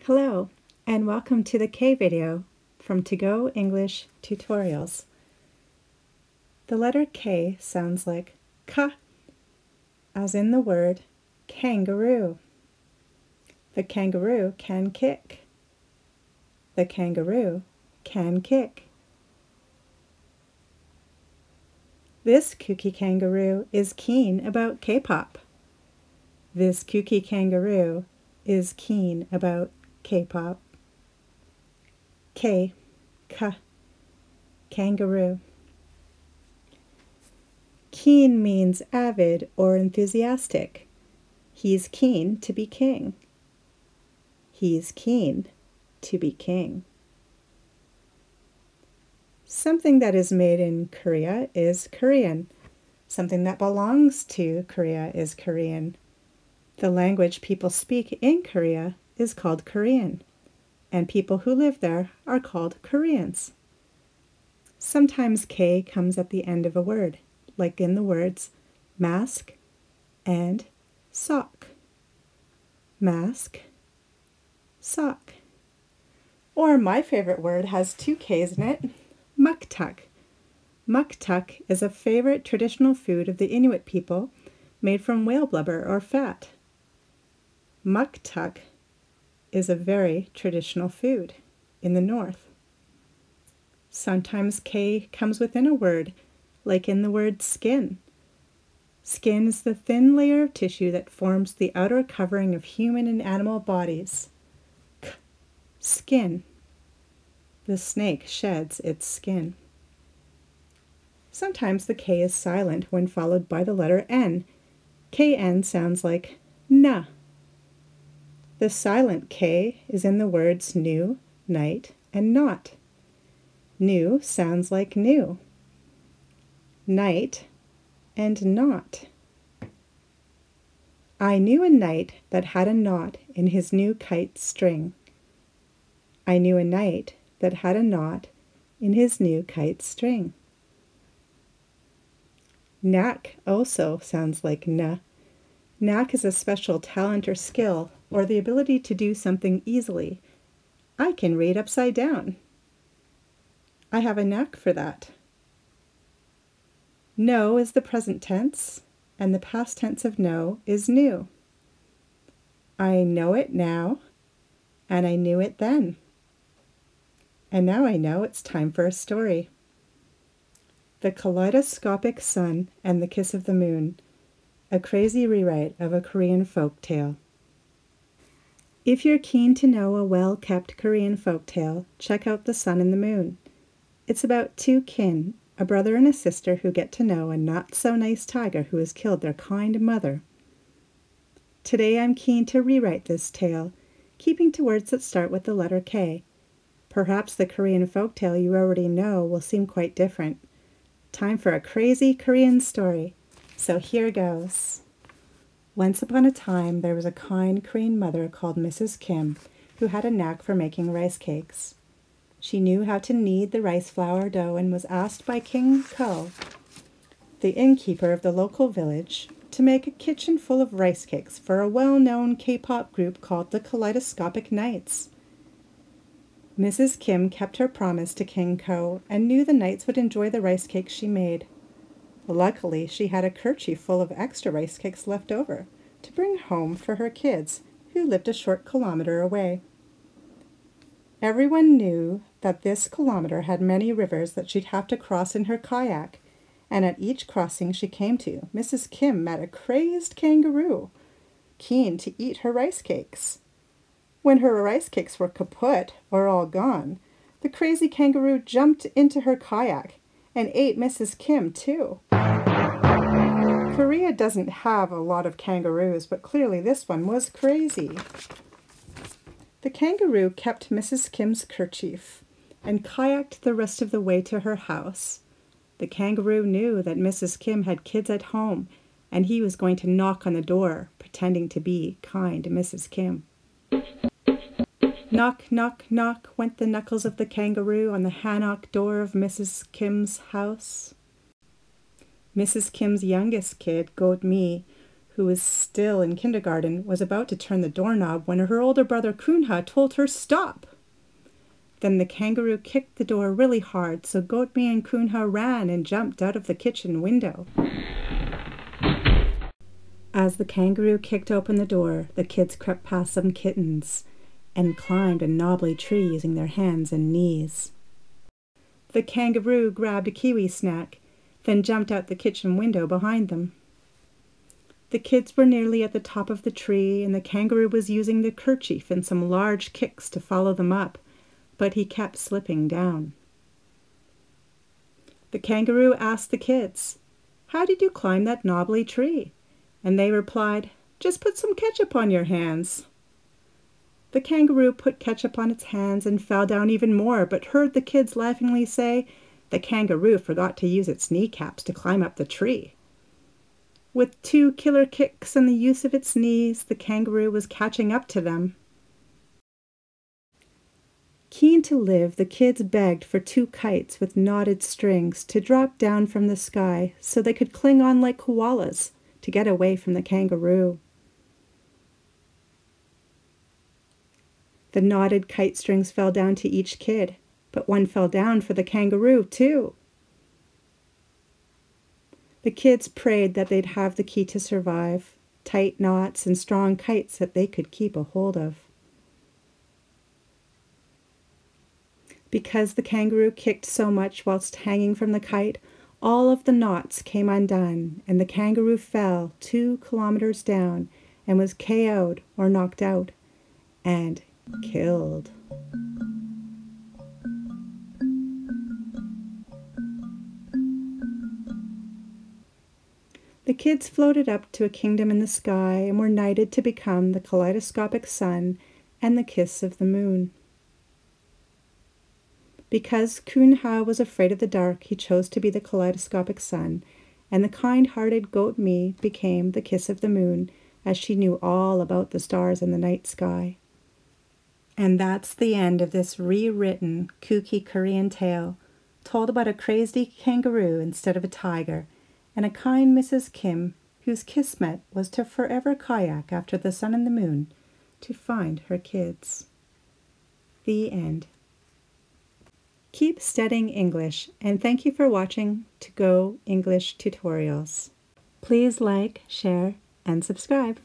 Hello, and welcome to the K video from To Go English Tutorials. The letter K sounds like K, as in the word kangaroo. The kangaroo can kick. The kangaroo can kick. This kooky kangaroo is keen about K-pop. This kooky kangaroo is keen about K-pop. K, kangaroo. Keen means avid or enthusiastic. He's keen to be king. He's keen to be king. Something that is made in Korea is Korean. Something that belongs to Korea is Korean. The language people speak in Korea is called Korean, and people who live there are called Koreans. Sometimes K comes at the end of a word, like in the words mask and sock. Mask, sock. Or my favorite word has two K's in it, muktak. Muktak is a favorite traditional food of the Inuit people made from whale blubber or fat. Muktak is a very traditional food in the north. Sometimes K comes within a word, like in the word skin. Skin is the thin layer of tissue that forms the outer covering of human and animal bodies. Skin. The snake sheds its skin. Sometimes the K is silent when followed by the letter N. KN sounds like na. The silent K is in the words new, night, and not. New sounds like new. Night and not. I knew a knight that had a knot in his new kite string. I knew a knight that had a knot in his new kite string. Knack also sounds like na. Knack is a special talent or skill, or the ability to do something easily. I can read upside down. I have a knack for that. Know is the present tense, and the past tense of know is new. I know it now, and I knew it then. And now I know it's time for a story. The Kaleidoscopic Sun and the Kiss of the Moon, a crazy rewrite of a Korean folk tale. If you're keen to know a well-kept Korean folk tale, check out The Sun and the Moon. It's about two kin, a brother and a sister who get to know a not-so-nice tiger who has killed their kind mother. Today I'm keen to rewrite this tale, keeping to words that start with the letter K. Perhaps the Korean folk tale you already know will seem quite different. Time for a crazy Korean story. So here goes. Once upon a time, there was a kind Korean mother called Mrs. Kim who had a knack for making rice cakes. She knew how to knead the rice flour dough and was asked by King Ko, the innkeeper of the local village, to make a kitchen full of rice cakes for a well-known K-pop group called the Kaleidoscopic Knights. Mrs. Kim kept her promise to King Ko and knew the knights would enjoy the rice cakes she made. Luckily, she had a kerchief full of extra rice cakes left over to bring home for her kids, who lived a short kilometer away. Everyone knew that this kilometer had many rivers that she'd have to cross in her kayak, and at each crossing she came to, Mrs. Kim met a crazed kangaroo, keen to eat her rice cakes. When her rice cakes were kaput, or all gone, the crazy kangaroo jumped into her kayak and ate Mrs. Kim too. Korea doesn't have a lot of kangaroos, but clearly this one was crazy. The kangaroo kept Mrs. Kim's kerchief and kayaked the rest of the way to her house. The kangaroo knew that Mrs. Kim had kids at home, and he was going to knock on the door, pretending to be kind Mrs. Kim. Knock, knock, knock went the knuckles of the kangaroo on the hanok door of Mrs. Kim's house. Mrs. Kim's youngest kid, Go-mi, who was still in kindergarten, was about to turn the doorknob when her older brother Kunha told her stop. Then the kangaroo kicked the door really hard, so Goatme and Kunha ran and jumped out of the kitchen window. As the kangaroo kicked open the door, the kids crept past some kittens and climbed a knobbly tree using their hands and knees. The kangaroo grabbed a kiwi snack, then jumped out the kitchen window behind them. The kids were nearly at the top of the tree, and the kangaroo was using the kerchief and some large kicks to follow them up, but he kept slipping down. The kangaroo asked the kids, "How did you climb that knobbly tree?" And they replied, "Just put some ketchup on your hands." The kangaroo put ketchup on its hands and fell down even more, but heard the kids laughingly say, "The kangaroo forgot to use its kneecaps to climb up the tree." With 2 killer kicks and the use of its knees, the kangaroo was catching up to them. Keen to live, the kids begged for 2 kites with knotted strings to drop down from the sky so they could cling on like koalas to get away from the kangaroo. The knotted kite strings fell down to each kid, but one fell down for the kangaroo, too. The kids prayed that they'd have the key to survive, tight knots and strong kites that they could keep a hold of. Because the kangaroo kicked so much whilst hanging from the kite, all of the knots came undone, and the kangaroo fell 2 kilometers down and was KO'd or knocked out and killed. The kids floated up to a kingdom in the sky and were knighted to become the kaleidoscopic sun and the kiss of the moon. Because Kunha was afraid of the dark, he chose to be the kaleidoscopic sun, and the kind-hearted Goatme became the kiss of the moon, as she knew all about the stars in the night sky. And that's the end of this rewritten, kooky Korean tale, told about a crazy kangaroo instead of a tiger, and a kind Mrs. Kim, whose kismet was to forever kayak after the sun and the moon to find her kids. The end. Keep studying English, and thank you for watching To Go English Tutorials. Please like, share, and subscribe.